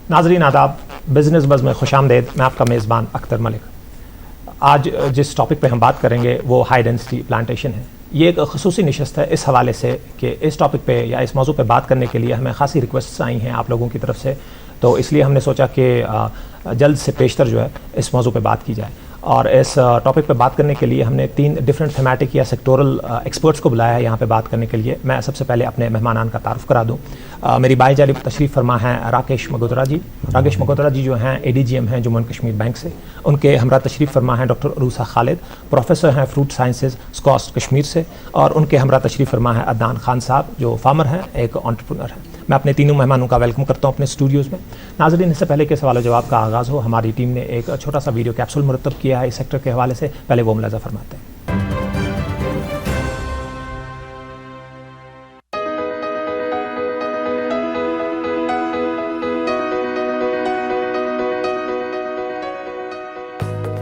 नाज़रीन आदाब, business buzz में खुशामदीद। मैं आपका मेज़बान अख्तर मलिक। आज जिस टॉपिक पे हम बात करेंगे वो हाई डेंसिटी प्लांटेशन है। ये एक ख़ुसूसी नशस्त है इस हवाले से कि इस टॉपिक पे या इस मौजू पे बात करने के लिए हमें ख़ासी रिक्वेस्ट्स आई हैं आप लोगों की तरफ से, तो इसलिए हमने सोचा कि जल्द से पेशतर जो है इस मौजू पे बात की जाए। और इस टॉपिक पे बात करने के लिए हमने 3 डिफरेंट थीमेटिक या सेक्टोरल एक्सपर्ट्स को बुलाया है यहाँ पे बात करने के लिए। मैं सबसे पहले अपने मेहमानान का तारुफ करा दूँ। मेरी बाई जानिब तशरीफ़ फरमा हैं राकेश मगोत्रा जी। राकेश मगोत्रा जी जो हैं ADGM हैं जम्मू एंड कश्मीर बैंक से। उनके हमरा तशरीफ़ फरमा हैं डॉक्टर अरूसा खालिद, प्रोफेसर हैं फ्रूट साइंसेज स्कॉस्ट कश्मीर से। और उनके हमरा तशरीफ़ फरमा है अदनान खान साहब जो फार्मर हैं, एक एंटरप्रेन्योर हैं। मैं अपने तीनों मेहमानों का वेलकम करता हूँ अपने स्टूडियोज़ में। नाज़रीन, इससे पहले के सवाल जवाब का आगाज़ हो, हमारी टीम ने एक छोटा सा वीडियो कैप्सूल मुरतब किया है इस सेक्टर के हवाले से। पहले वो मुलाज़ा फरमाते हैं।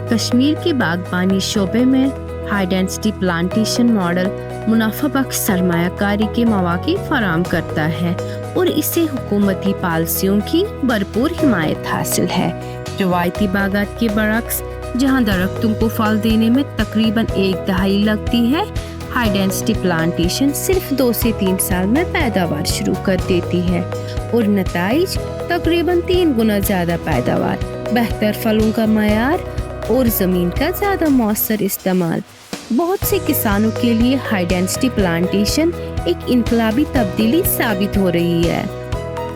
कश्मीर के बागबानी शोबे में हाई डेंसिटी प्लांटेशन मॉडल मुनाफा बख्श सरमायाकारी के मौके फराम करता है और इससे हुकूमती पॉलिसियों की भरपूर हिमायत हासिल है। रवायती बागात के बरक्स, जहां दरख्तों को फल देने में तकरीबन 1 दहाई लगती है, हाई डेंसिटी प्लांटेशन सिर्फ 2 से 3 साल में पैदावार शुरू कर देती है और नताइज तकरीबन 3 गुना ज्यादा पैदावार, बेहतर फलों का मयार और जमीन का ज्यादा मौसर इस्तेमाल। बहुत से किसानों के लिए हाई डेंसिटी प्लांटेशन एक इनकलाबी तब्दीली साबित हो रही है।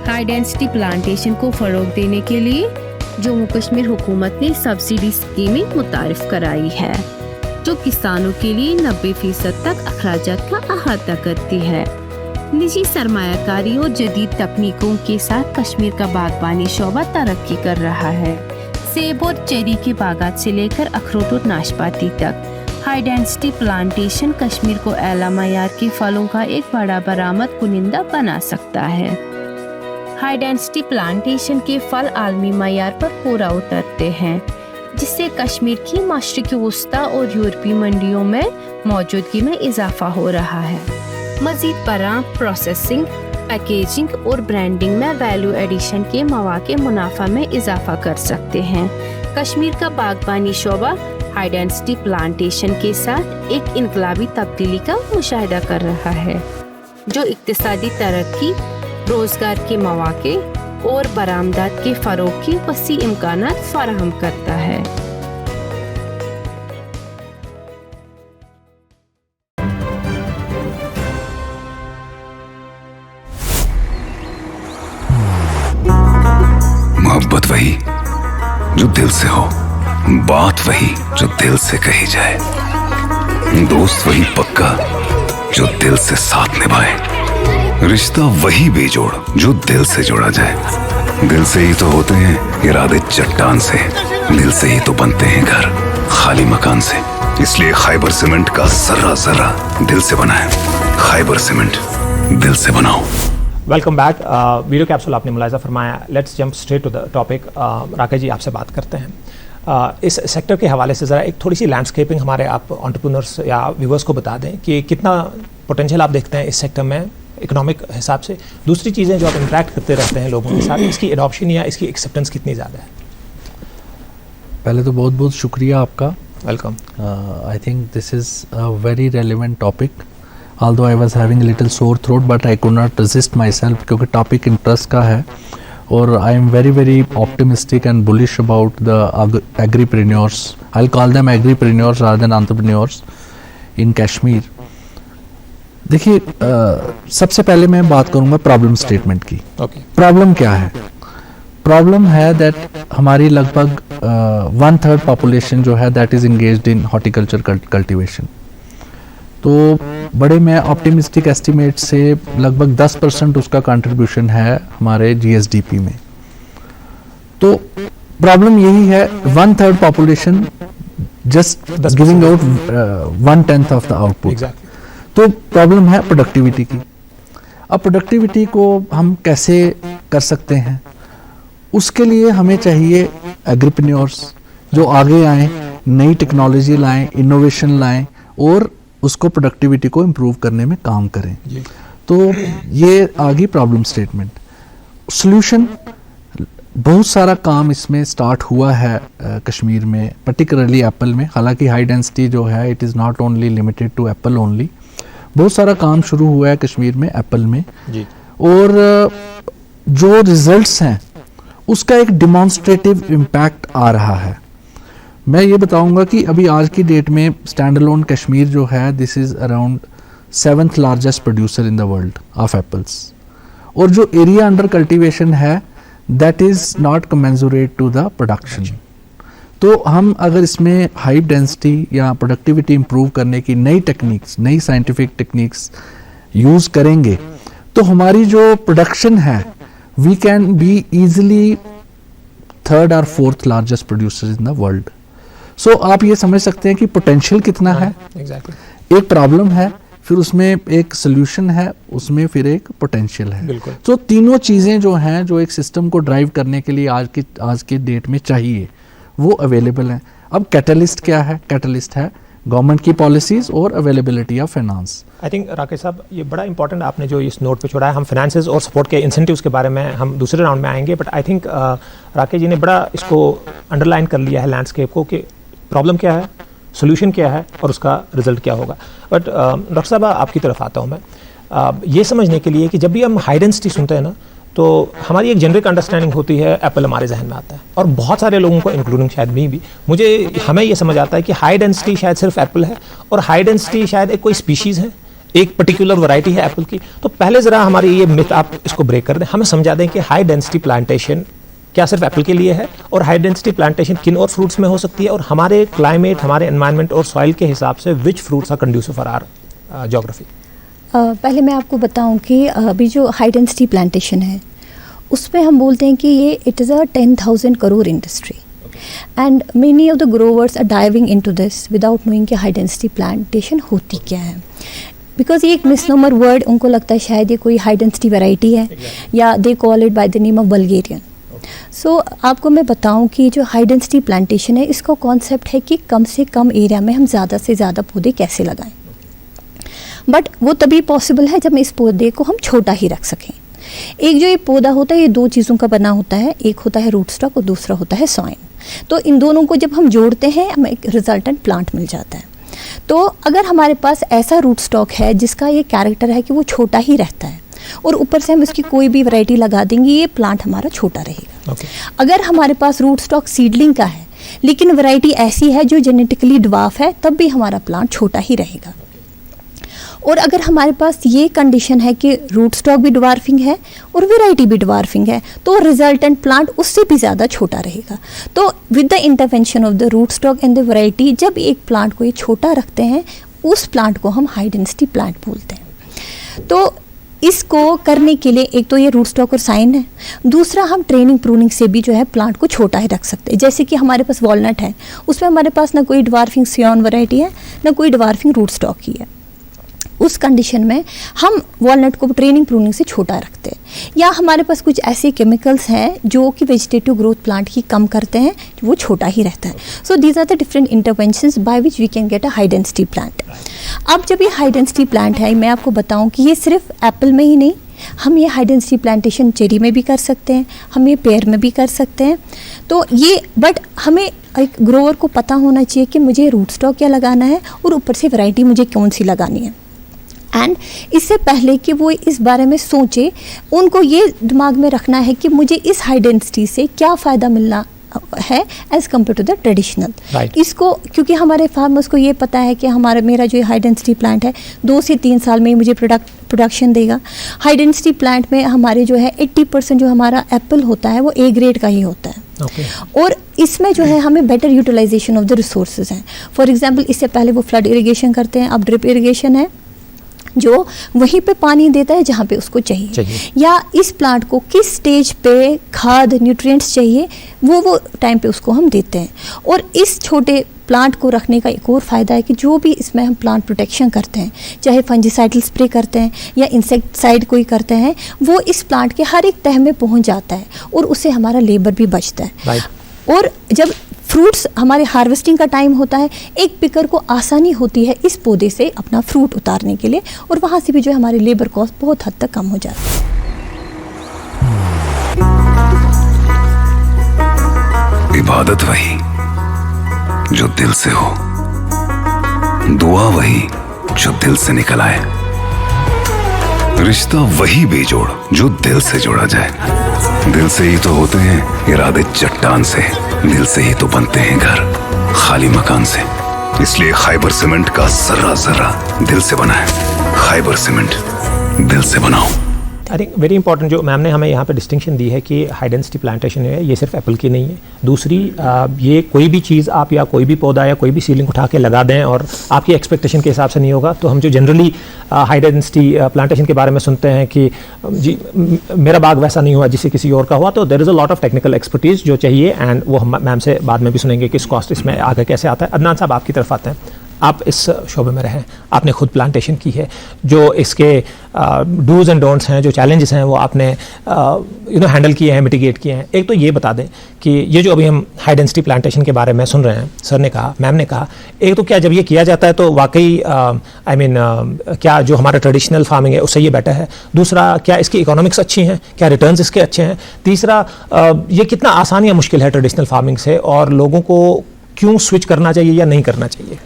हाई डेंसिटी प्लांटेशन को फरोग देने के लिए जम्मू कश्मीर हुकूमत ने सब्सिडी स्कीमें मुतारिफ कराई है जो किसानों के लिए 90% तक अखराजात का अहाता करती है। निजी सरमायाकारी और जदीद तकनीकों के साथ कश्मीर का बागबानी शोबा तरक्की कर रहा है। सेब और चेरी के बागात से लेकर अखरोट और नाशपाती तक, हाई डेंसिटी प्लांटेशन कश्मीर को आला मयार के फलों का एक बड़ा बरामद कुनिंदा बना सकता है। हाई डेंसिटी प्लांटेशन के फल आलमी मयार पर पूरा उतरते हैं, जिससे कश्मीर की मशरिकी वस्ता और यूरोपीय मंडियों में मौजूदगी में इजाफा हो रहा है। मजीद बराम, प्रोसेसिंग, पैकेजिंग और ब्रांडिंग में वैल्यू एडिशन के मौके मुनाफा में इजाफा कर सकते हैं। कश्मीर का बागबानी शोबा हाई डेंसिटी प्लांटेशन के साथ एक इनकलाबी तब्दीली का मुशाहिदा कर रहा है जो इक्तिसादी तरक्की, रोजगार के मौके और बरामदात के फरोग की वसी इम्कानात फराहम करता है। मोहब्बत वही जो दिल से हो, बात वही जो दिल से कही जाए, दोस्त वही पक्का जो दिल से साथ निभाए, रिश्ता वही बेजोड़ जो दिल से जोड़ा जाए। दिल से ही तो होते हैं इरादे चट्टान से, दिल से ही तो बनते हैं घर खाली मकान से। इसलिए खैबर सीमेंट का जर्रा जर्रा दिल से बना है। खैबर सीमेंट, दिल से बनाओ। Welcome back. वीडियो कैप्सूल आपने मुलाहिजा फरमाया। Let's jump straight to the topic. Rakesh ji, आपसे बात करते हैं इस सेक्टर के हवाले से। ज़रा एक थोड़ी सी लैंडस्केपिंग हमारे आप एंटरप्रेन्योर्स या व्यूवर्स को बता दें कि कितना पोटेंशियल आप देखते हैं इस सेक्टर में इकोनॉमिक हिसाब से। दूसरी चीज़ें जो आप इंटरेक्ट करते रहते हैं लोगों के साथ, इसकी एडॉप्शन या इसकी एक्सेप्टेंस कितनी ज़्यादा है? पहले तो बहुत बहुत शुक्रिया आपका। Welcome. I think this is a very relevant topic. Although I was having a little sore throat, but I could not resist myself क्योंकि टॉपिक इंटरेस्ट का है और I am very very optimistic and bullish about the agripreneurs. I'll call them agripreneurs rather than entrepreneurs in Kashmir. देखिए, सबसे पहले मैं बात करूँगा प्रॉब्लम स्टेटमेंट की। प्रॉब्लम क्या है? प्रॉब्लम है दैट हमारी लगभग 1/3 पॉपुलेशन जो है that is engaged in horticulture cultivation. तो बड़े मैं ऑप्टिमिस्टिक एस्टिमेट से लगभग 10% उसका कंट्रीब्यूशन है हमारे GSDP में। तो प्रॉब्लम यही है, 1/3 population just giving out 1/10 of the output. तो प्रॉब्लम है प्रोडक्टिविटी की। अब प्रोडक्टिविटी को हम कैसे कर सकते हैं? उसके लिए हमें चाहिए एग्रीप्रेन्योर्स जो आगे आएँ, नई टेक्नोलॉजी लाएं, इनोवेशन लाएं और उसको प्रोडक्टिविटी को इम्प्रूव करने में काम करें। तो ये आ गई प्रॉब्लम स्टेटमेंट। सॉल्यूशन, बहुत सारा काम इसमें स्टार्ट हुआ है कश्मीर में, पर्टिकुलरली एप्पल में। हालांकि हाई डेंसिटी जो है it is not only limited to apple only, बहुत सारा काम शुरू हुआ है कश्मीर में एप्पल में जी। और जो रिजल्ट्स हैं उसका एक डिमॉन्स्ट्रेटिव इम्पैक्ट आ रहा है। मैं ये बताऊंगा कि अभी आज की डेट में स्टैंड अलोन कश्मीर जो है this is around 7th largest producer in the world of apples, और जो एरिया अंडर कल्टीवेशन है that is not commensurate to the production. तो हम अगर इसमें हाई डेंसिटी या प्रोडक्टिविटी इंप्रूव करने की नई टेक्निक्स, नई साइंटिफिक टेक्निक्स यूज़ करेंगे तो हमारी जो प्रोडक्शन है we can be easily 3rd और 4th largest producer in the world. So आप ये समझ सकते हैं कि पोटेंशियल कितना है। exactly. एक प्रॉब्लम है, फिर उसमें एक सोल्यूशन है, उसमें फिर एक पोटेंशियल है। तो तीनों चीज़ें जो हैं जो एक सिस्टम को ड्राइव करने के लिए आज के डेट में चाहिए वो अवेलेबल हैं। अब कैटलिस्ट क्या है? कैटलिस्ट है गवर्नमेंट की पॉलिसीज और availability of finance. I think Rakesh साहब ये बड़ा इंपॉर्टेंट आपने जो इस नोट पे छोड़ा है। हम फाइनेंसेस और सपोर्ट के इंसेंटिव्स के बारे में हम दूसरे राउंड में आएंगे, but I think Rakesh ji ने बड़ा इसको अंडरलाइन कर लिया है लैंडस्केप को कि प्रॉब्लम क्या है, सोल्यूशन क्या है और उसका रिजल्ट क्या होगा। बट डॉक्टर साहब आपकी तरफ आता हूँ मैं ये समझने के लिए कि जब भी हम हाई डेंसिटी सुनते हैं ना तो हमारी एक जेनरिक अंडरस्टैंडिंग होती है, एप्पल हमारे जहन में आता है और बहुत सारे लोगों को इंक्लूडिंग शायद मी भी, हमें ये समझ आता है कि हाई डेंसिटी शायद सिर्फ एप्पल है और हाई डेंसिटी शायद एक कोई स्पीशीज़ है, एक पर्टिकुलर वैरायटी है एप्पल की। तो पहले ज़रा हमारी ये मिथ आप इसको ब्रेक कर दें, हमें समझा दें कि हाई डेंसिटी प्लांटेशन क्या सिर्फ एप्पल के लिए है और हाई डेंसिटी प्लांटेशन किन और फ्रूट्स में हो सकती है और हमारे क्लाइमेट, हमारे एनवायरनमेंट और सॉइल के हिसाब से which fruits are conducive for our geography. पहले मैं आपको बताऊं कि अभी जो हाई डेंसिटी प्लांटेशन है उसमें हम बोलते हैं कि ये it is a 10,000 crore industry and many of the growers are diving into this without knowing कि हाई डेंसिटी प्लांटेशन होती क्या है। बिकॉज ये एक मिसनोमर वर्ड, उनको लगता है शायद ये कोई हाई डेंसिटी वैरायटी है या they call it by the name of Bulgarian. So आपको मैं बताऊं कि जो हाई डेंसिटी प्लांटेशन है इसका कॉन्सेप्ट है कि कम से कम एरिया में हम ज़्यादा से ज़्यादा पौधे कैसे लगाएं, बट वो तभी पॉसिबल है जब इस पौधे को हम छोटा ही रख सकें। एक जो ये पौधा होता है ये दो चीज़ों का बना होता है, एक होता है रूट स्टॉक और दूसरा होता है सॉइन। तो इन दोनों को जब हम जोड़ते हैं हमें एक रिजल्टेंट प्लांट मिल जाता है। तो अगर हमारे पास ऐसा रूट स्टॉक है जिसका ये कैरेक्टर है कि वो छोटा ही रहता है और ऊपर से हम इसकी कोई भी वैरायटी लगा देंगे ये प्लांट हमारा छोटा रहेगा। अगर हमारे पास रूट स्टॉक सीडलिंग का है लेकिन वैरायटी ऐसी है जो जेनेटिकली ड्वार्फ है तब भी हमारा प्लांट छोटा ही रहेगा। और अगर हमारे पास ये कंडीशन है कि रूट स्टॉक भी ड्वार्फिंग है और वैरायटी भी ड्वार्फिंग है तो रिजल्टेंट प्लांट उससे भी ज़्यादा छोटा रहेगा। तो with the intervention of the root stock and the variety जब एक प्लांट को ये छोटा रखते हैं उस प्लांट को हम हाई डेंसिटी प्लांट बोलते हैं। तो इसको करने के लिए एक तो ये रूट स्टॉक और साइन है, दूसरा हम ट्रेनिंग प्रूनिंग से भी जो है प्लांट को छोटा ही रख सकते हैं। जैसे कि हमारे पास वॉलनट है, उसमें हमारे पास ना कोई ड्वार्फिंग सियॉन वैरायटी है ना कोई ड्वार्फिंग रूट स्टॉक ही है। उस कंडीशन में हम वॉलनट को ट्रेनिंग प्रूनिंग से छोटा रखते हैं। या हमारे पास कुछ ऐसे केमिकल्स हैं जो कि वेजिटेटिव ग्रोथ प्लांट की कम करते हैं, वो छोटा ही रहता है। So these are the different interventions by which we can get a high density plant. अब जब ये हाई डेंसिटी प्लांट है, मैं आपको बताऊं कि ये सिर्फ एप्पल में ही नहीं, हम ये हाई डेंसिटी प्लांटेशन चेरी में भी कर सकते हैं, हम ये पेयर में भी कर सकते हैं। तो ये बट हमें एक ग्रोवर को पता होना चाहिए कि मुझे रूट स्टॉक क्या लगाना है और ऊपर से वैरायटी मुझे कौन सी लगानी है। एंड इससे पहले कि वो इस बारे में सोचे, उनको ये दिमाग में रखना है कि मुझे इस हाई डेंसिटी से क्या फ़ायदा मिलना है as compare to the traditional. इसको क्योंकि हमारे फार्मर्स को ये पता है कि मेरा जो हाई डेंसिटी प्लांट है 2 से 3 साल में ही मुझे प्रोडक्शन देगा। हाई डेंसिटी प्लांट में हमारे जो है 80% जो हमारा एप्पल होता है वो ए ग्रेड का ही होता है। और इसमें जो है हमें better utilisation of the resources हैं। फॉर एग्जांपल इससे पहले वो फ्लड इरिगेशन करते हैं, अब ड्रिप इरिगेशन है जो वहीं पे पानी देता है जहाँ पे उसको चाहिए। या इस प्लांट को किस स्टेज पे खाद न्यूट्रिएंट्स चाहिए वो टाइम पे उसको हम देते हैं। और इस छोटे प्लांट को रखने का एक और फ़ायदा है कि जो भी इसमें हम प्लांट प्रोटेक्शन करते हैं, चाहे फंजीसाइडल स्प्रे करते हैं या इंसेक्टिसाइड कोई करते हैं, वो इस प्लांट के हर एक तह में पहुंच जाता है और उससे हमारा लेबर भी बचता है। और जब फ्रूट्स हमारे हार्वेस्टिंग का टाइम होता है, एक पिकर को आसानी होती है इस पौधे से अपना फ्रूट उतारने के लिए, और वहाँ से भी जो है हमारे लेबर कॉस्ट बहुत हद तक कम हो जाता है। इबादत वही जो दिल से हो, दुआ वही जो दिल से निकल आए, रिश्ता वही बेजोड़ जो दिल से जोड़ा जाए। दिल से ही तो होते हैं इरादे चट्टान से, दिल से ही तो बनते हैं घर खाली मकान से। इसलिए खैबर सीमेंट का जर्रा जर्रा दिल से बना है। खैबर सीमेंट, दिल से बनाओ। आई थिंक वेरी इंपॉर्टेंट जो मैम ने हमें यहाँ पे डिस्टिंक्शन दी है कि हाई डेंसिटी प्लांटेशन है, ये सिर्फ एप्पल की नहीं है। दूसरी ये कोई भी चीज़ आप या कोई भी पौधा या कोई भी सीलिंग उठा के लगा दें और आपकी एक्सपेक्टेशन के हिसाब से नहीं होगा। तो हम जो जनरली हाई डेंसिटी प्लांटेशन के बारे में सुनते हैं कि जी मेरा बाग वैसा नहीं हुआ जिससे किसी और का हुआ, तो there is a lot of technical expertise जो चाहिए, एंड वो हम मैम से बाद में भी सुनेंगे कि इस कॉस्ट इसमें आगे कैसे आता है। अदनान साहब, आपकी तरफ आते हैं। आप इस शोबे में रहें, आपने खुद प्लांटेशन की है, जो इसके डूज एंड डोंट्स हैं, जो चैलेंजेस हैं वो आपने हैंडल किए हैं, मिटिगेट किए हैं। एक तो ये बता दें कि ये जो अभी हम हाई डेंसिटी प्लांटेशन के बारे में सुन रहे हैं, सर ने कहा, मैम ने कहा, एक तो क्या जब ये किया जाता है तो वाकई क्या जो हमारा ट्रेडिशनल फार्मिंग है उससे ये बेटर है? दूसरा, क्या इसकी इकोनॉमिक्स अच्छी हैं? क्या रिटर्न्स इसके अच्छे हैं? तीसरा, ये कितना आसान या मुश्किल है ट्रेडिशनल फार्मिंग से, और लोगों को क्यों स्विच करना चाहिए या नहीं करना चाहिए?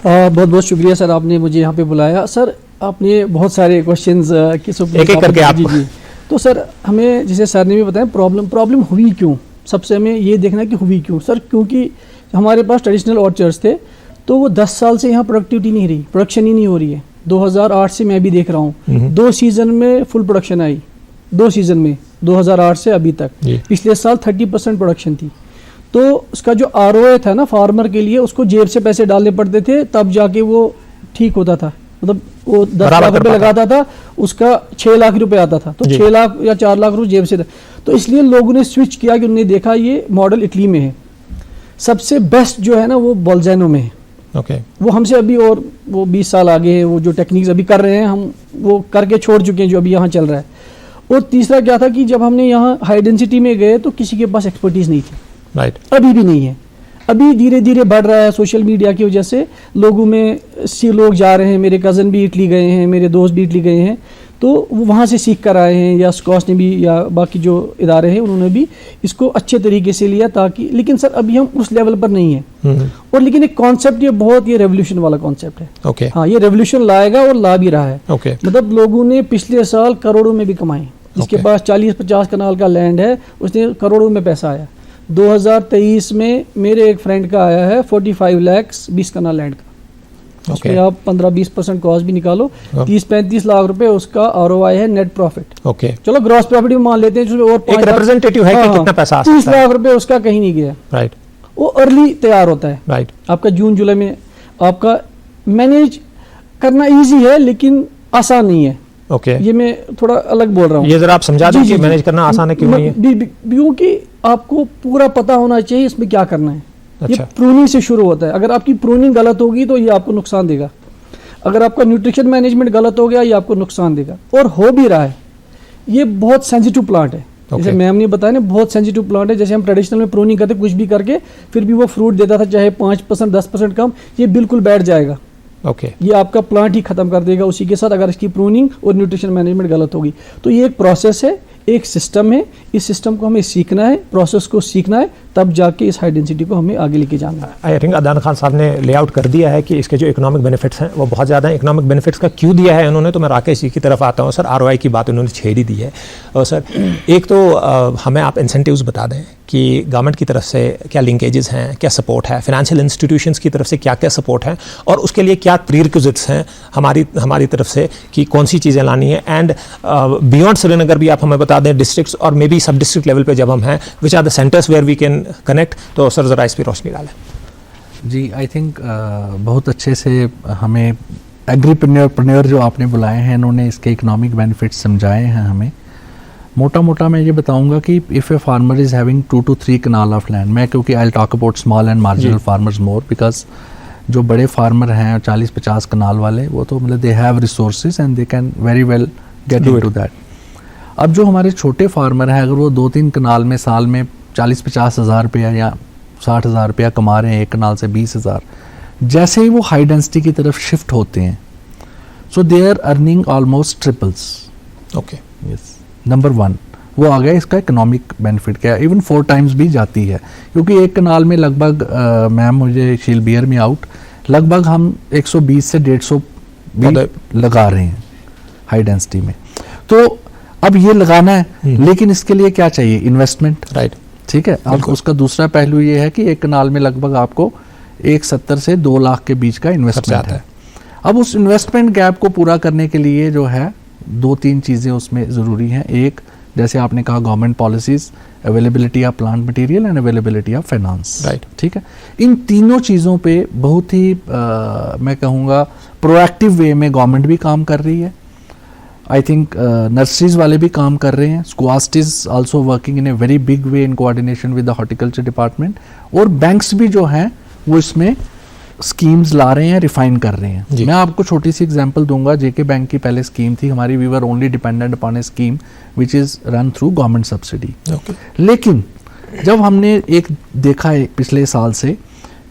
बहुत बहुत शुक्रिया सर, आपने मुझे यहाँ पे बुलाया। सर आपने बहुत सारे क्वेश्चंस एक एक करके आप जी। तो सर हमें, जैसे सर ने भी बताया, प्रॉब्लम हुई क्यों, सबसे हमें ये देखना है कि हुई क्यों। सर क्योंकि हमारे पास ट्रेडिशनल ऑर्चर्ड्स थे, तो वो 10 साल से यहाँ प्रोडक्टिविटी नहीं रही, प्रोडक्शन ही नहीं हो रही है। 2008 से मैं भी देख रहा हूँ, 2 सीज़न में फुल प्रोडक्शन आई, 2 सीज़न में 2008 से अभी तक। पिछले साल 30% प्रोडक्शन थी। तो उसका जो ROI था ना फार्मर के लिए, उसको जेब से पैसे डालने पड़ते थे, तब जाके वो ठीक होता था। मतलब वो 10 लाख रुपए लगाता था, उसका 6 लाख रुपए आता था, तो 6 लाख या 4 लाख रुपए जेब से था। तो इसलिए लोगों ने स्विच किया कि उन्होंने देखा ये मॉडल इटली में है, सबसे बेस्ट जो है ना वो बोल्जानो में है। वो हमसे अभी और वो 20 साल आगे है, वो जो टेक्निक्स अभी कर रहे हैं हम वो करके छोड़ चुके हैं जो अभी यहाँ चल रहा है। और तीसरा क्या था कि जब हमने यहाँ हाई डेंसिटी में गए तो किसी के पास एक्सपर्टीज नहीं थी, अभी भी नहीं है। अभी धीरे धीरे बढ़ रहा है, सोशल मीडिया की वजह से लोगों में लोग जा रहे हैं। मेरे कज़न भी इटली गए हैं, मेरे दोस्त भी इटली गए हैं, तो वो वहाँ से सीख कर आए हैं, या स्कॉच ने भी, या बाकी जो इदारे हैं उन्होंने भी इसको अच्छे तरीके से लिया, ताकि, लेकिन सर अभी हम उस लेवल पर नहीं है। और लेकिन एक कॉन्सेप्ट ये बहुत, ये रेवोल्यूशन वाला कॉन्सेप्ट है। हाँ, ये रेवोल्यूशन लाएगा और ला भी रहा है। मतलब लोगों ने पिछले साल करोड़ों में भी कमाए। जिसके पास 40-50 कनाल का लैंड है, उसने करोड़ों में पैसा आया। 2023 में मेरे एक फ्रेंड का आया है 45 लाख 20 कनाल लैंड का। उसमें आप 15-20% कॉस्ट भी निकालो, 30-35 लाख रुपए उसका ROI है, नेट प्रॉफिट। चलो ग्रॉस प्रॉफिट भी मान लेते हैं, और एक रिप्रेजेंटेटिव है कि कितना पैसा आ सकता है। 30 लाख रुपए उसका कहीं नहीं गया। वो अर्ली तैयार होता है। आपका जून जुलाई में आपका मैनेज करना ईजी है, लेकिन आसान नहीं है। ये मैं थोड़ा अलग बोल रहा हूँ, ये जरा आप समझा दीजिए मैनेज करना आसान है क्यों नहीं है? क्योंकि आपको पूरा पता होना चाहिए इसमें क्या करना है। ये प्रूनिंग से शुरू होता है। अगर आपकी प्रूनिंग गलत होगी तो ये आपको नुकसान देगा। अगर आपका न्यूट्रिशन मैनेजमेंट गलत हो गया, ये आपको नुकसान देगा, और हो भी रहा है। ये बहुत सेंसिटिव प्लांट है। जैसे मैम ने बताया ना, बहुत सेंसिटिव प्लांट है। जैसे हम ट्रेडिशनल में प्रूनिंग करते कुछ भी करके, फिर भी वो फ्रूट देता था, चाहे 5% 10% कम, ये बिल्कुल बैठ जाएगा। ये आपका प्लांट ही खत्म कर देगा उसी के साथ, अगर इसकी प्रूनिंग और न्यूट्रिशन मैनेजमेंट गलत होगी। तो ये एक प्रोसेस है, एक सिस्टम है। इस सिस्टम को हमें सीखना है, प्रोसेस को सीखना है, तब जाके इस हाई डेंसिटी को हमें आगे लेके जाना है। आई थिंक अदनान खान साहब ने लेआउट कर दिया है कि इसके जो इकोनॉमिक बेनिफिट्स हैं वो बहुत ज़्यादा हैं। इकोनॉमिक बेनिफिट्स का क्यों दिया है उन्होंने, तो मैं राकेश जी की तरफ आता हूँ। सर ROI की बात उन्होंने छेड़ ही दी है। और सर एक तो हमें आप इंसेंटिव्स बता दें कि गवर्नमेंट की तरफ से क्या लिंकेजेस हैं, क्या सपोर्ट है, फाइनेंशियल इंस्टीट्यूशंस की तरफ से क्या क्या सपोर्ट है, और उसके लिए क्या प्रीरिक्विजिट्स हैं हमारी तरफ से कि कौन सी चीज़ें लानी है। एंड बियॉन्ड श्रीनगर भी आप हमें बता दें, डिस्ट्रिक्ट्स और may be sub district level पे जब हम हैं, which are the centres where we can connect. तो सर ज़रा इस पर रोशनी डालें। जी, आई थिंक बहुत अच्छे से हमें एग्रीप्रेन्योर जो आपने बुलाए हैं, इन्होंने इसके इकोनॉमिक बेनिफिट्स समझाए हैं हमें। मोटा मोटा मैं ये बताऊंगा कि if a farmer is having 2 to 3 kanal of land, मैं क्योंकि I talk about small and marginal farmers more, because जो बड़े फार्मर हैं 40-50 कनाल वाले, वो तो मतलब they have resources and they can very well get into that. अब जो हमारे छोटे फार्मर हैं, अगर वो 2-3 कनाल में साल में 40-50 हज़ार रुपया या 60 हज़ार रुपया कमा रहे हैं, एक कनाल से 20 हज़ार, जैसे ही वो हाई डेंसिटी की तरफ शिफ्ट होते हैं, so they are earning almost triples. Okay, yes, number 1 वो आ गया। इसका इकोनॉमिक बेनिफिट क्या है, इवन 4 times भी जाती है, क्योंकि एक कनाल में लगभग मैम मुझे शील बियर में आउट लगभग हम 120 से 150 भी लगा रहे हैं हाई डेंसिटी में। तो अब ये लगाना है, लेकिन इसके लिए क्या चाहिए, इन्वेस्टमेंट, राइट, ठीक है। अब उसका दूसरा पहलू ये है कि एक कनाल में लगभग आपको 170 से 2 लाख के बीच का इन्वेस्टमेंट है। अब उस इन्वेस्टमेंट गैप को पूरा करने के लिए जो है 2-3 चीज़ें उसमें ज़रूरी हैं। एक, जैसे आपने कहा, government policies, availability of plant material and availability of finance, right, ठीक है। इन तीनों चीज़ों पे बहुत ही मैं कहूँगा प्रोएक्टिव वे में गवर्नमेंट भी काम कर रही है। आई थिंक नर्सरीज वाले भी काम कर रहे हैं, squast is also working in a very big way in coordination with the horticulture department, और बैंक्स भी जो हैं वो इसमें स्कीम्स ला रहे हैं, रिफाइन कर रहे हैं। मैं आपको छोटी सी एग्जांपल दूंगा। जेके बैंक की पहले स्कीम थी हमारी, we were only dependent upon a scheme which is run through government subsidy. लेकिन जब हमने एक देखा है पिछले साल से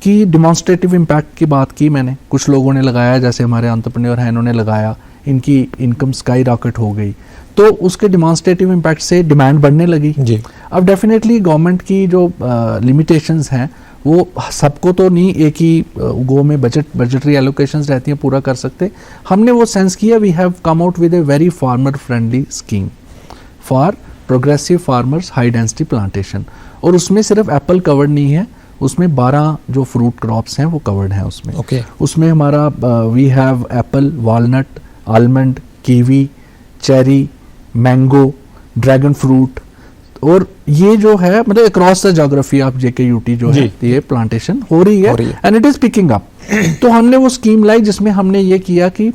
कि डिमॉन्स्ट्रेटिव इम्पैक्ट की बात की मैंने, कुछ लोगों ने लगाया, जैसे हमारे एंटरप्रेन्योर हैं, इन्होंने लगाया, इनकी इनकम स्काई रॉकेट हो गई, तो उसके डिमॉन्स्ट्रेटिव इम्पैक्ट से डिमांड बढ़ने लगी जी। अब डेफिनेटली गवर्नमेंट की जो लिमिटेशंस हैं वो सबको तो नहीं एक ही गो में बजटरी एलोकेशंस रहती हैं पूरा कर सकते। हमने वो सेंस किया, we have come out with a very farmer friendly scheme for progressive farmers high density plantation, और उसमें सिर्फ एप्पल कवर्ड नहीं है, उसमें 12 जो फ्रूट क्रॉप्स हैं वो कवर्ड हैं उसमें। उसमें हमारा we have apple, walnut, almond, kiwi, cherry, mango, dragon fruit, और ये जो है मतलब across the geography of JKUT जो है ये प्लांटेशन हो रही है and it is picking up. तो हमने वो स्कीम लाई जिसमें हमने ये किया कि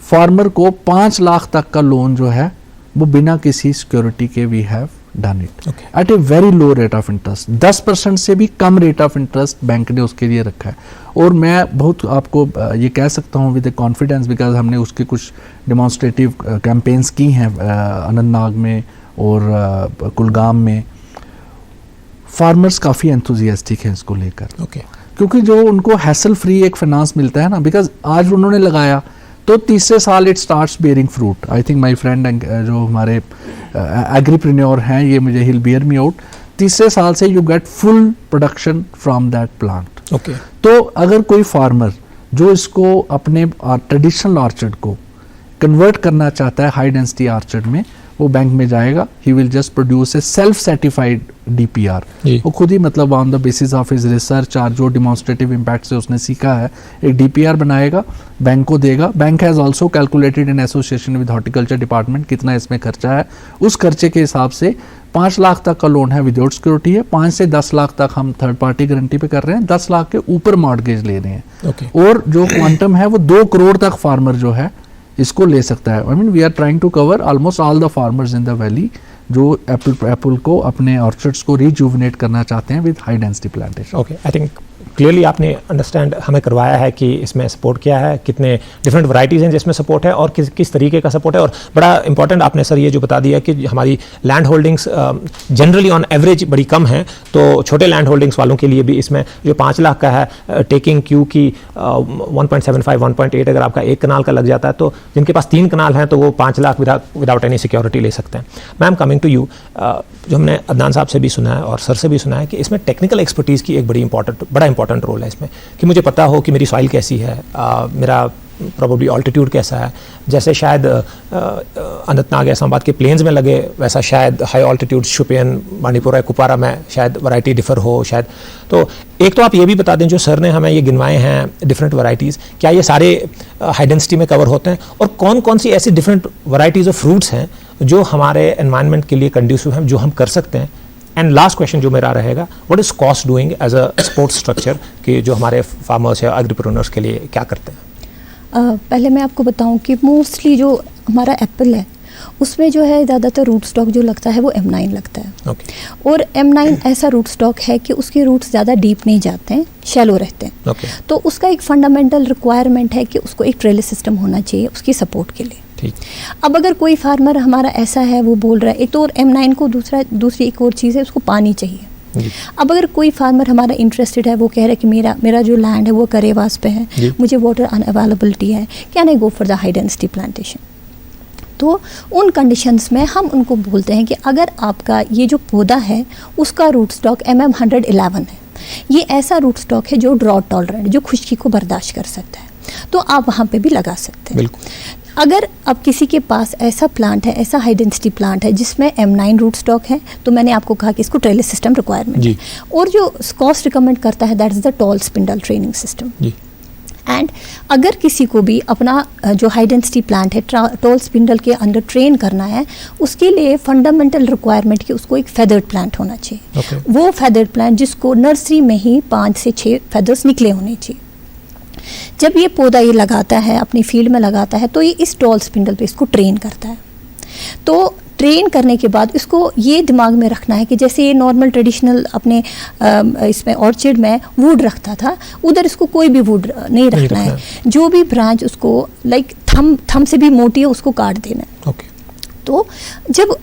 फार्मर को 5 लाख तक का लोन जो है वो बिना किसी सिक्योरिटी के we have done it at a very low rate of interest. 10% से भी कम रेट ऑफ इंटरेस्ट बैंक ने उसके लिए रखा है। और मैं बहुत आपको ये कह सकता हूँ विद ए कॉन्फिडेंस, बिकॉज हमने उसके कुछ डिमॉन्स्ट्रेटिव कैंपेन्स की हैं अनंतनाग में और कुलगाम में। फार्मर्स काफ़ी एंथुजियास्टिक हैं इसको लेकर, क्योंकि जो उनको हैसल फ्री एक फाइनेंस मिलता है ना, बिकॉज आज उन्होंने लगाया तो तीसरे साल it starts bearing fruit. I think my friend जो हमारे एग्रीप्रेन्योर हैं, ये मुझे हिल बियर मी आउट, तीसरे साल से you get full production from that plant. तो अगर कोई फार्मर जो इसको अपने ट्रेडिशनल ऑर्चर्ड को कन्वर्ट करना चाहता है हाई डेंसिटी ऑर्चर्ड में, वो बैंक में जाएगा, he will just produce a self certified DPR। वो खुद ही मतलब on the basis of his research और जो डिमॉन्स्ट्रेटिव इम्पैक्ट से उसने सीखा है एक DPR बनाएगा, बैंक को देगा। Bank has also calculated in association with horticulture department कितना इसमें खर्चा है। उस खर्चे के हिसाब से 5 लाख तक का लोन है विदाउट सिक्योरिटी है, 5 से 10 लाख तक हम थर्ड पार्टी गारंटी पे कर रहे हैं, 10 लाख के ऊपर मॉर्गेज ले रहे हैं। और जो क्वांटम है वो 2 करोड़ तक फार्मर जो है इसको ले सकता है। I mean we are trying to cover almost all the farmers in the valley जो एप्पल को अपने ऑर्चर्ड्स को रिजुविनेट करना चाहते हैं with high density plantation. I think clearly आपने अंडरस्टैंड हमें करवाया है कि इसमें सपोर्ट क्या है, कितने डिफरेंट वैराइटीज़ हैं जिसमें सपोर्ट है और किस तरीके का सपोर्ट है। और बड़ा इंपॉर्टेंट आपने सर ये जो बता दिया कि हमारी land holdings generally on average बड़ी कम हैं, तो छोटे लैंड होल्डिंग्स वालों के लिए भी इसमें जो 5 लाख का है टेकिंग क्यू की 1.75 1.8 अगर आपका 1 कनाल का लग जाता है, तो जिनके पास 3 कनाल हैं तो वो 5 लाख विदाउट एनी सिक्योरिटी ले सकते हैं। मैम कमिंग टू यू, जो हमने अदनान साहब से भी सुना है और सर से भी सुना है कि इसमें टेक्निकल एक्सपर्टीज़ की एक बड़ा इंपॉर्टेंट रोल है इसमें, कि मुझे पता हो कि मेरी सॉइल कैसी है, मेरा प्रोबेबली ऑल्टीट्यूड कैसा है। जैसे शायद अनंतनाग इस्लामाबाद के प्लेन्स में लगे, वैसा शायद हाई ऑल्टीट्यूड शुपियन, बांडीपुरा, कुपवारा में शायद वैरायटी डिफर हो शायद। तो एक तो आप ये भी बता दें, जो सर ने हमें ये गिनवाए हैं डिफरेंट वैरायटीज़, क्या ये सारे हाई डेंसिटी में कवर होते हैं, और कौन कौन सी ऐसी डिफरेंट वैरायटीज़ ऑफ फ्रूट्स हैं जो हमारे एनवायरनमेंट के लिए कंड्यूसिव हैं, जो हम कर सकते हैं। एंड लास्ट क्वेश्चन जो मेरा रहेगा, what is cost doing as a support structure, कि जो हमारे फार्मर्स या एग्रीप्रेन्योर्स के लिए क्या करते हैं? पहले मैं आपको बताऊं कि मोस्टली जो हमारा एप्पल है उसमें जो है ज़्यादातर रूट स्टॉक जो लगता है वो M9 लगता है। ओके और M9 ऐसा रूट स्टॉक है कि उसके रूट्स ज़्यादा डीप नहीं जाते हैं, शैलो रहते हैं। ओके तो उसका एक फंडामेंटल रिक्वायरमेंट है कि उसको एक ट्रेलिस सिस्टम होना चाहिए उसकी सपोर्ट के लिए। ठीक। अब अगर कोई फार्मर हमारा ऐसा है, वो बोल रहा है, एक तो और M9 को दूसरी एक और चीज़ है, उसको पानी चाहिए। जी। अब अगर कोई फार्मर हमारा इंटरेस्टेड है, वो कह रहा है कि मेरा जो लैंड है वो करेवास पे है, जी। मुझे वाटर अनअवेलेबिलिटी है, can I go for the high density plantation. तो उन कंडीशंस में हम उनको बोलते हैं कि अगर आपका ये जो पौधा है उसका रूट स्टॉक MM111 है, ये ऐसा रूट स्टॉक है जो ड्रॉट टॉलरेंट, जो खुश्की को बर्दाश्त कर सकता है, तो आप वहाँ पे भी लगा सकते हैं। बिल्कुल। अगर अब किसी के पास ऐसा प्लांट है, ऐसा हाई डेंसिटी प्लांट है जिसमें M9 रूट स्टॉक है, तो मैंने आपको कहा कि इसको ट्रेलिस सिस्टम रिक्वायरमेंट है। और जो कॉस्ट रिकमेंड करता है that is the tall spindle training system. जी। एंड अगर किसी को भी अपना जो हाई डेंसिटी प्लांट है टॉल स्पिंडल के अंडर ट्रेन करना है, उसके लिए फंडामेंटल रिक्वायरमेंट कि उसको एक फेदर्ड प्लांट होना चाहिए। Okay. वो फेदर्ड प्लांट जिसको नर्सरी में ही 5 से 6 फेदर्स निकले होने चाहिए। जब ये पौधा ये लगाता है, अपनी फील्ड में लगाता है, तो ये इस टॉल स्पिंडल पे इसको ट्रेन करता है। तो ट्रेन करने के बाद इसको ये दिमाग में रखना है कि जैसे ये नॉर्मल ट्रेडिशनल अपने इसमें ऑर्चिड में वुड रखता था, उधर इसको कोई भी वुड नहीं रखना है। जो भी ब्रांच उसको लाइक थम से भी मोटी है उसको काट देना है। ओके। तो जब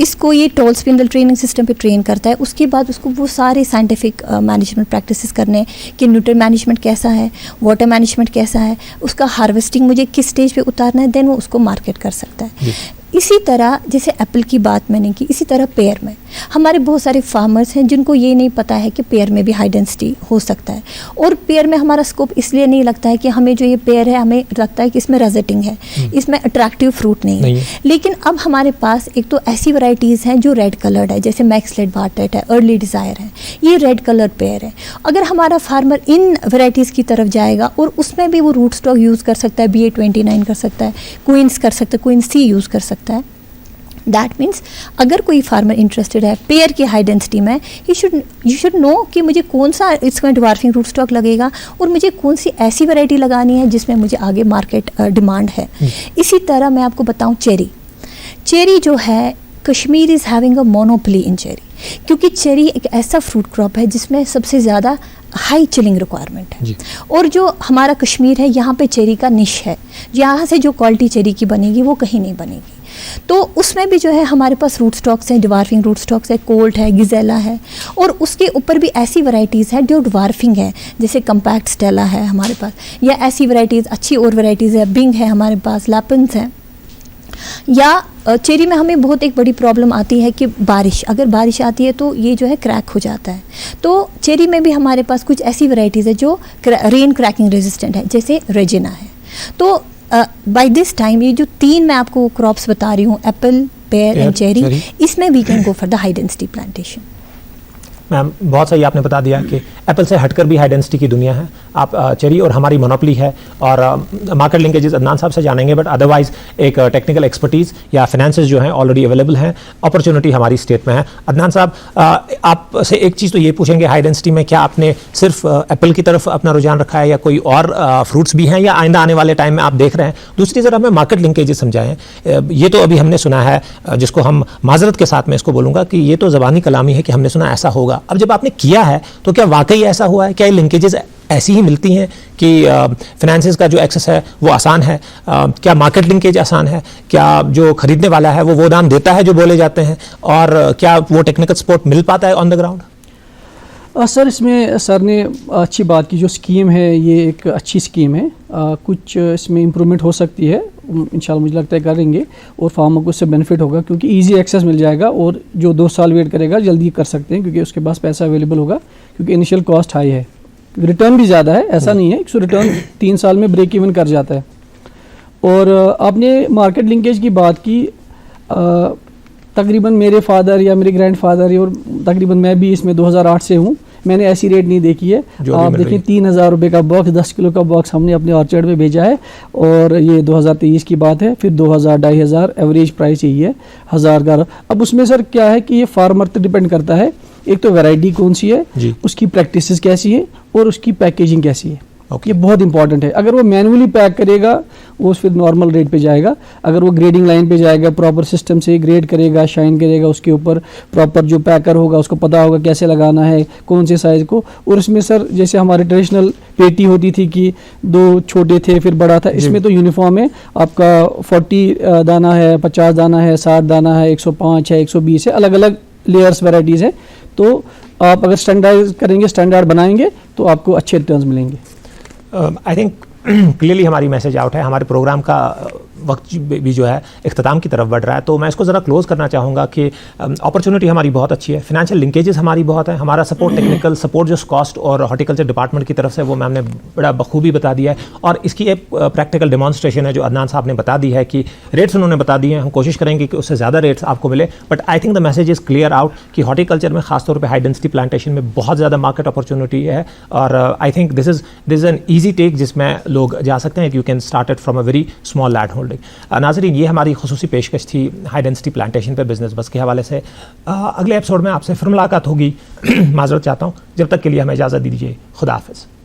इसको ये टॉल स्पिंडल ट्रेनिंग सिस्टम पे ट्रेन करता है, उसके बाद उसको वो सारे साइंटिफिक मैनेजमेंट प्रैक्टिसेस करने कि न्यूट्रिएंट मैनेजमेंट कैसा है, वाटर मैनेजमेंट कैसा है, उसका हार्वेस्टिंग मुझे किस स्टेज पे उतारना है, देन वो उसको मार्केट कर सकता है। इसी तरह जैसे एप्पल की बात मैंने की, इसी तरह पेयर में हमारे बहुत सारे फार्मर्स हैं जिनको ये नहीं पता है कि पेयर में भी हाई डेंसिटी हो सकता है। और पेयर में हमारा स्कोप इसलिए नहीं लगता है कि हमें जो ये पेयर है, हमें लगता है कि इसमें रेजेटिंग है, इसमें अट्रैक्टिव फ्रूट नहीं है। लेकिन अब हमारे पास एक तो ऐसी वैरायटीज़ हैं जो रेड कलर्ड है, जैसे मैक्सलेट बार्टेट है, अर्ली डिज़ायर है, ये रेड कलर पेयर है। अगर हमारा फार्मर इन वैरायटीज़ की तरफ जाएगा और उसमें भी वो रूट स्टॉक यूज़ कर सकता है, BA29 कर सकता है, क्वींस कर सकता है, क्वीन C यूज़ कर सकता है। दैट मीन्स अगर कोई फार्मर इंटरेस्टेड है पेयर की हाई डेंसिटी में, यू शुड नो कि मुझे कौन सा इसमें ड्वार्फिंग रूट स्टॉक लगेगा और मुझे कौन सी ऐसी वैरायटी लगानी है जिसमें मुझे आगे मार्केट डिमांड है। इसी तरह मैं आपको बताऊं चेरी जो है, Kashmir is having a monopoly in cherry, क्योंकि चेरी एक ऐसा फ्रूट क्रॉप है जिसमें सबसे ज़्यादा हाई चिलिंग रिक्वायरमेंट है। और जो हमारा कश्मीर है, यहाँ पे चेरी का निश है, यहाँ से जो क्वालिटी चेरी की बनेगी वो कहीं नहीं बनेगी। तो उसमें भी जो है हमारे पास रूट स्टॉक्स हैं, डिवार्फिंग रूट स्टॉक्स है, कोल्ट है, गिजेला है, और उसके ऊपर भी ऐसी वैरायटीज़ है जो डिवार्फिंग है, जैसे कम्पैक्ट स्टेला है हमारे पास, या ऐसी वैरायटीज़ अच्छी और वैरायटीज़ है, बिंग है हमारे पास, लैपन्स हैं। या चेरी में हमें बहुत एक बड़ी प्रॉब्लम आती है कि अगर बारिश आती है तो ये जो है क्रैक हो जाता है। तो चेरी में भी हमारे पास कुछ ऐसी वैरायटीज़ है जो रेन क्रैकिंग रेजिस्टेंट है, जैसे रेजिना है। तो बाय दिस टाइम ये जो 3 मैं आपको क्रॉप्स बता रही हूँ, एप्पल, पेयर एंड चेरी, इसमें we can go for the high density plantation. Ma'am बहुत सही आपने बता दिया कि एप्पल से हटकर भी हाई डेंसिटी की दुनिया है। आप चेरी और हमारी मोनोपोली है, और मार्केट लिंकेजेस अदनान साहब से जानेंगे, बट अदरवाइज एक टेक्निकल एक्सपर्टीज़ या फाइनेंसेस जो हैं ऑलरेडी अवेलेबल हैं, अपॉर्चुनिटी हमारी स्टेट में है। अदनान साहब, आपसे एक चीज़ तो ये पूछेंगे, हाई डेंसिटी में क्या आपने सिर्फ एप्पल की तरफ अपना रुझान रखा है या कोई और फ्रूट्स भी हैं, या आइंदा आने वाले टाइम में आप देख रहे हैं? दूसरी ज़रा हमें मार्केट लिंकेजेस समझाएं। ये तो अभी हमने सुना है, जिसको हम माजरत के साथ में इसको बोलूँगा कि ये तो ज़बानी कलामी है कि हमने सुना ऐसा होगा। अब जब आपने किया है तो क्या वाकई ऐसा हुआ है? क्या ये लिंकेजेस ऐसी ही मिलती हैं कि फाइनेंसेस का जो एक्सेस है वो आसान है? क्या मार्केट लिंकेज आसान है? क्या जो खरीदने वाला है वो दाम देता है जो बोले जाते हैं? और क्या वो टेक्निकल सपोर्ट मिल पाता है ऑन द ग्राउंड? सर, इसमें सर ने अच्छी बात की, जो स्कीम है ये एक अच्छी स्कीम है। कुछ इसमें इम्प्रूवमेंट हो सकती है, इंशाल्लाह मुझे लगता है करेंगे, और फार्मर को उससे बेनिफिट होगा क्योंकि इजी एक्सेस मिल जाएगा, और जो 2 साल वेट करेगा जल्दी कर सकते हैं क्योंकि उसके पास पैसा अवेलेबल होगा, क्योंकि इनिशियल कॉस्ट हाई है, रिटर्न भी ज़्यादा है, ऐसा नहीं है, सो रिटर्न 3 साल में ब्रेक इवन कर जाता है। और आपने मार्केट लिंकेज की बात की, तकरीबन मेरे फादर या मेरे ग्रैंडफादर और तकरीबन मैं भी इसमें 2008 से हूँ, मैंने ऐसी रेट नहीं देखी है। आप देखिए 3000 रुपये का बॉक्स, 10 किलो का बॉक्स हमने अपने ऑर्चर्ड में भेजा है, और ये 2023 की बात है। फिर 2000-2500 एवरेज प्राइस यही है, 1000 का। अब उसमें सर क्या है कि ये फार्मर पर डिपेंड करता है, एक तो वैरायटी कौन सी है, उसकी प्रैक्टिसेस कैसी है, और उसकी पैकेजिंग कैसी है। Okay. ये बहुत इंपॉर्टेंट है। अगर वो मैनुअली पैक करेगा वो फिर नॉर्मल रेट पे जाएगा, अगर वो ग्रेडिंग लाइन पे जाएगा प्रॉपर सिस्टम से ग्रेड करेगा, शाइन करेगा, उसके ऊपर प्रॉपर जो पैकर होगा उसको पता होगा कैसे लगाना है, कौन से साइज़ को। और इसमें सर जैसे हमारे ट्रेडिशनल पेटी होती थी कि 2 छोटे थे फिर बड़ा था, इसमें तो यूनिफॉर्म है, आपका 40 दाना है, 50 दाना है, 60 दाना है, 105 है, 120 है, अलग अलग लेयर्स वैराइटीज़ है। तो आप अगर स्टैंडर्डाइज करेंगे, स्टैंडर्ड बनाएंगे तो आपको अच्छे रिटर्न्स मिलेंगे। आई थिंक क्लियरली हमारी मैसेज आउट है। हमारे प्रोग्राम का वक्त भी जो है इख्तिताम की तरफ बढ़ रहा है, तो मैं इसको ज़रा क्लोज करना चाहूँगा कि अपॉर्चुनिटी हमारी बहुत अच्छी है, फाइनेंशियल लिंकेजेस हमारी बहुत है, हमारा सपोर्ट, टेक्निकल सपोर्ट जो कॉस्ट और हॉर्टिकल्चर डिपार्टमेंट की तरफ से वो मैम ने बड़ा बखूबी बता दिया है। और इसकी एक प्रैक्टिकल डेमॉन्स्ट्रेशन है जो अदनान साहब ने बता दी है कि रेट्स उन्होंने बता दिए हैं, हम कोशिश करेंगे कि उससे ज़्यादा रेट्स आपको मिले। But I think the message is clear out कि हॉर्टिकल्चर में खासतौर पर हाई डेंसिटी प्लांटेशन में बहुत ज़्यादा मार्केट अपॉर्चुनिटी है। और I think this is an easy take जिसमें लोग जा सकते हैं। You can start it from a very small land holding. नाज़रीन, ये हमारी खुसूसी पेशकश थी हाई डेंसिटी प्लांटेशन पर बिजनेस बस के हवाले से। अगले एपिसोड में आपसे फिर मुलाकात होगी। माजरत चाहता हूँ, जब तक के लिए हमें इजाज़त दीजिए। खुदा हाफ़िज़।